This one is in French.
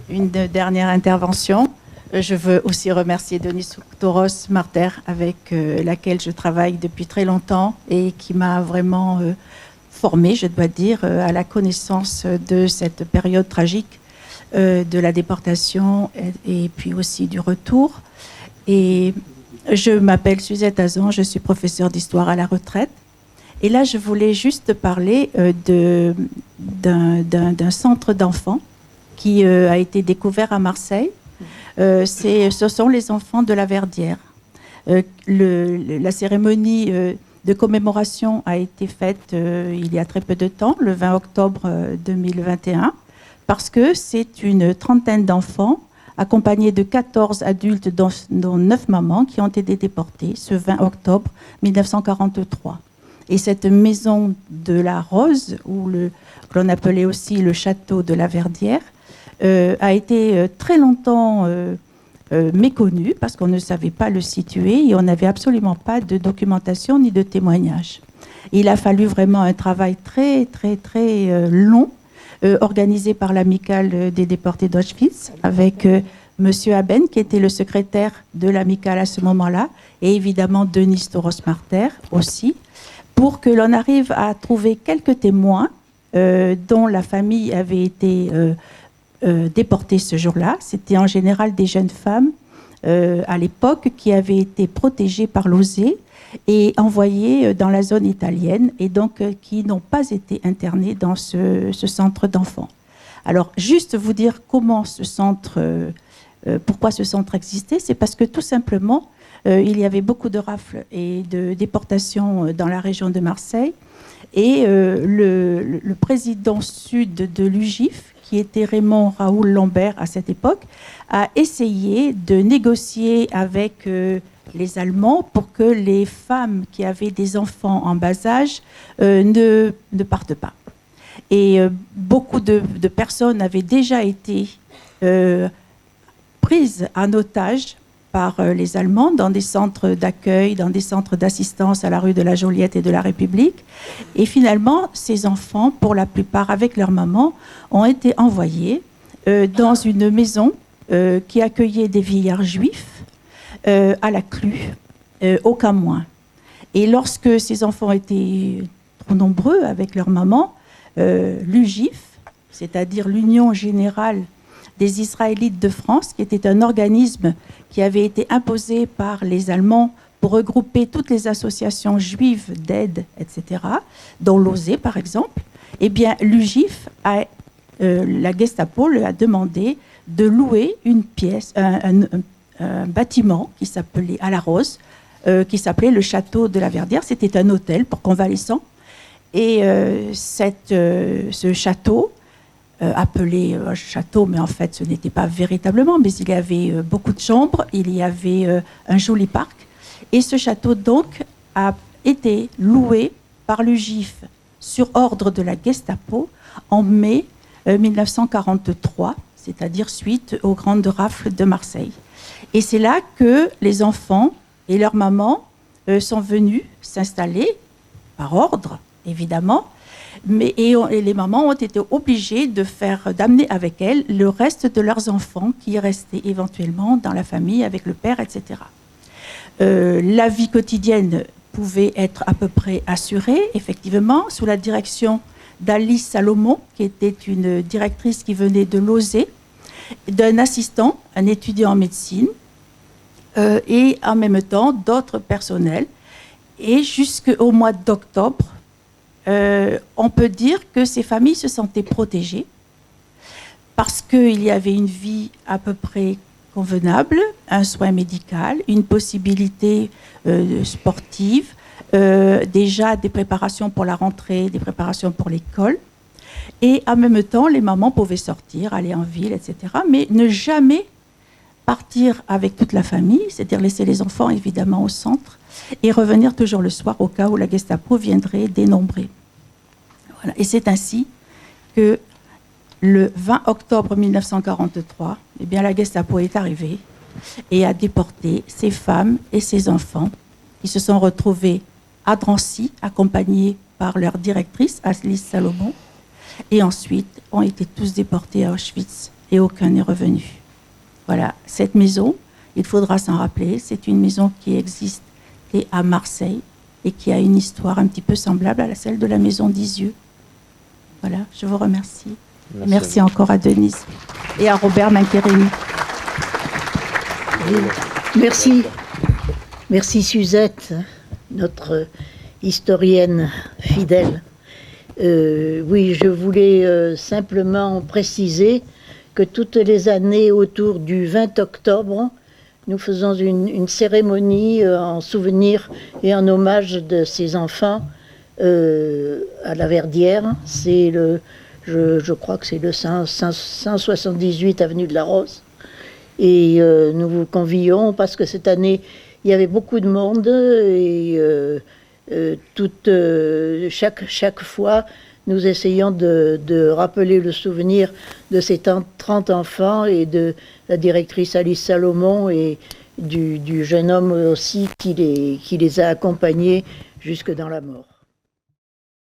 une dernière intervention. Je veux aussi remercier Denis Toros Marter, avec laquelle je travaille depuis très longtemps et qui m'a vraiment formée, je dois dire, à la connaissance de cette période tragique de la déportation et puis aussi du retour. Et je m'appelle Suzette Azan, je suis professeure d'histoire à la retraite. Et là, je voulais juste parler d'un centre d'enfants qui a été découvert à Marseille. Ce sont les enfants de la Verdière. La cérémonie de commémoration a été faite il y a très peu de temps, le 20 octobre 2021, parce que c'est une trentaine d'enfants accompagnés de 14 adultes, dont 9 mamans, qui ont été déportés ce 20 octobre 1943. Et cette maison de la Rose, ou que l'on appelait aussi le château de la Verdière, a été très longtemps méconnu parce qu'on ne savait pas le situer et on n'avait absolument pas de documentation ni de témoignage. Il a fallu vraiment un travail très, très, très long, organisé par l'amicale des déportés d'Auschwitz, avec Monsieur Haben, qui était le secrétaire de l'amicale à ce moment-là, et évidemment Denis Toros Marter aussi, pour que l'on arrive à trouver quelques témoins dont la famille avait été déportées ce jour-là. C'était en général des jeunes femmes à l'époque qui avaient été protégées par l'OSE et envoyées dans la zone italienne et donc qui n'ont pas été internées dans ce centre d'enfants. Alors, juste vous dire comment ce centre, pourquoi ce centre existait, c'est parce que tout simplement, il y avait beaucoup de rafles et de déportations dans la région de Marseille et le président sud de l'UGIF, qui était Raymond Raoul Lambert à cette époque, a essayé de négocier avec les Allemands pour que les femmes qui avaient des enfants en bas âge ne partent pas. Et beaucoup de personnes avaient déjà été prises en otage par les Allemands dans des centres d'accueil, dans des centres d'assistance à la rue de la Joliette et de la République. Et finalement, ces enfants, pour la plupart avec leur maman, ont été envoyés dans une maison qui accueillait des vieillards juifs à la Clue, au Camoin. Et lorsque ces enfants étaient trop nombreux avec leur maman, l'UGIF, c'est-à-dire l'Union générale des Israélites de France, qui était un organisme qui avait été imposé par les Allemands pour regrouper toutes les associations juives d'aide, etc., dont l'OSE par exemple, eh bien l'UGIF, la Gestapo lui a demandé de louer une pièce, un bâtiment qui s'appelait à la Rose, qui s'appelait le château de la Verdière. C'était un hôtel pour convalescents. Et ce château, appelé château, mais en fait ce n'était pas véritablement, mais il y avait beaucoup de chambres, il y avait un joli parc. Et ce château donc a été loué par l'UGIF sur ordre de la Gestapo en mai 1943, c'est-à-dire suite aux grandes rafles de Marseille. Et c'est là que les enfants et leurs mamans sont venus s'installer, par ordre évidemment, et les mamans ont été obligées d'amener avec elles le reste de leurs enfants qui restaient éventuellement dans la famille avec le père, etc. La vie quotidienne pouvait être à peu près assurée, effectivement, sous la direction d'Alice Salomon, qui était une directrice qui venait de l'OSE, d'un assistant, un étudiant en médecine, et en même temps d'autres personnels. Et jusqu'au mois d'octobre, on peut dire que ces familles se sentaient protégées parce qu'il y avait une vie à peu près convenable, un soin médical, une possibilité sportive, déjà des préparations pour la rentrée, des préparations pour l'école. Et en même temps, les mamans pouvaient sortir, aller en ville, etc. Mais ne jamais partir avec toute la famille, c'est-à-dire laisser les enfants évidemment au centre et revenir toujours le soir au cas où la Gestapo viendrait dénombrer. Voilà. Et c'est ainsi que le 20 octobre 1943, eh bien, la Gestapo est arrivée et a déporté ces femmes et ces enfants qui se sont retrouvés à Drancy, accompagnés par leur directrice, Alice Salomon, et ensuite ont été tous déportés à Auschwitz et aucun n'est revenu. Voilà, cette maison, il faudra s'en rappeler, c'est une maison qui existe à Marseille et qui a une histoire un petit peu semblable à celle de la maison d'Isieux. Voilà, je vous remercie. Merci encore à Denise et à Robert Manquerini. Merci. Merci Suzette, notre historienne fidèle. Oui, je voulais simplement préciser que toutes les années autour du 20 octobre, nous faisons une cérémonie en souvenir et en hommage de ces enfants à la Verdière. C'est je crois que c'est le 178 avenue de la Rose. Et nous vous convions parce que cette année, il y avait beaucoup de monde et chaque fois, nous essayons de rappeler le souvenir de ces 30 enfants et de la directrice Alice Salomon et du jeune homme aussi qui les a accompagnés jusque dans la mort.